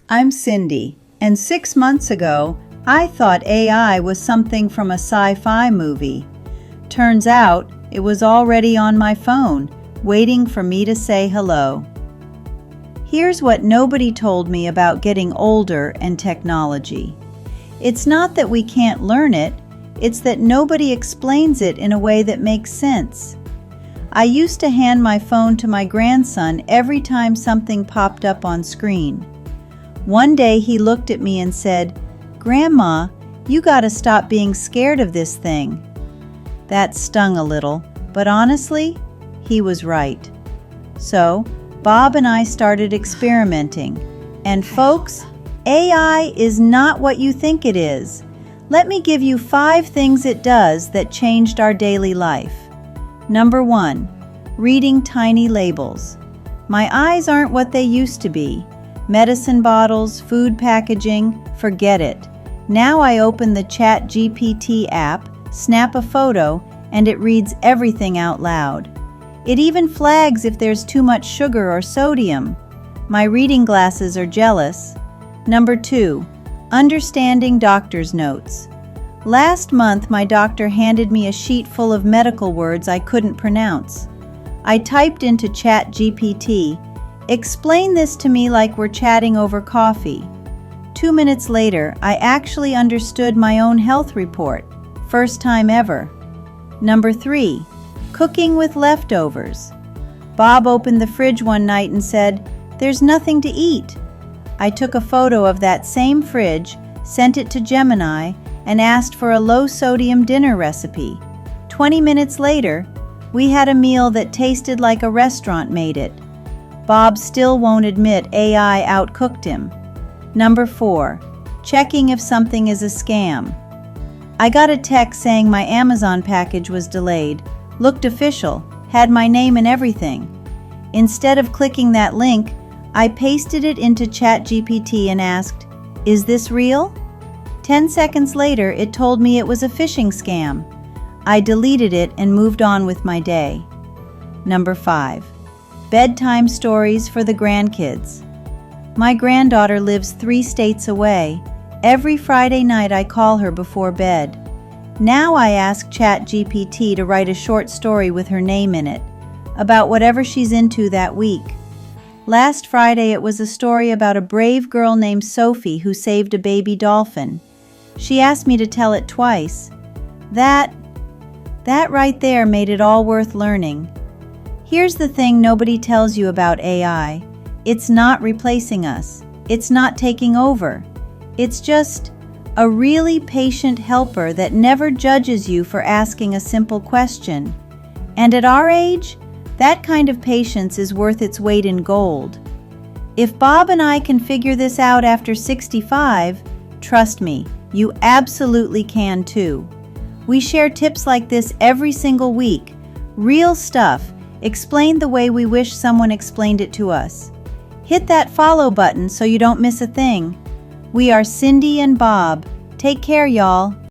I'm Cindy, and 6 months ago, I thought AI was something from a sci-fi movie. Turns out, it was already on my phone, waiting for me to say hello. Here's what nobody told me about getting older and technology. It's not that we can't learn it, it's that nobody explains it in a way that makes sense. I used to hand my phone to my grandson every time something popped up on screen. One day he looked at me and said, "Grandma, you gotta stop being scared of this thing." That stung a little, but honestly, he was right. So, Bob and I started experimenting. And folks, AI is not what you think it is. Let me give you 5 things it does that changed our daily life. Number 1, reading tiny labels. My eyes aren't what they used to be. Medicine bottles, food packaging, forget it. Now I open the ChatGPT app, snap a photo, and it reads everything out loud. It even flags if there's too much sugar or sodium. My reading glasses are jealous. Number 2, understanding doctor's notes. Last month, my doctor handed me a sheet full of medical words I couldn't pronounce. I typed into ChatGPT, "Explain this to me like we're chatting over coffee." 2 minutes later, I actually understood my own health report. First time ever. Number 3, cooking with leftovers. Bob opened the fridge one night and said, "There's nothing to eat." I took a photo of that same fridge, sent it to Gemini, and asked for a low-sodium dinner recipe. 20 minutes later, we had a meal that tasted like a restaurant made it. Bob still won't admit AI outcooked him. Number 4, checking if something is a scam. I got a text saying my Amazon package was delayed, looked official, had my name and everything. Instead of clicking that link, I pasted it into ChatGPT and asked, "Is this real?" 10 seconds later, it told me it was a phishing scam. I deleted it and moved on with my day. Number 5, bedtime stories for the grandkids. My granddaughter lives 3 states away. Every Friday night I call her before bed. Now I ask ChatGPT to write a short story with her name in it, about whatever she's into that week. Last Friday it was a story about a brave girl named Sophie who saved a baby dolphin. She asked me to tell it twice. That right there made it all worth learning. Here's the thing nobody tells you about AI. It's not replacing us. It's not taking over. It's just a really patient helper that never judges you for asking a simple question. And at our age, that kind of patience is worth its weight in gold. If Bob and I can figure this out after 65, trust me, you absolutely can too. We share tips like this every single week. Real stuff, explained the way we wish someone explained it to us. Hit that follow button so you don't miss a thing. We are Cindy and Bob. Take care, y'all.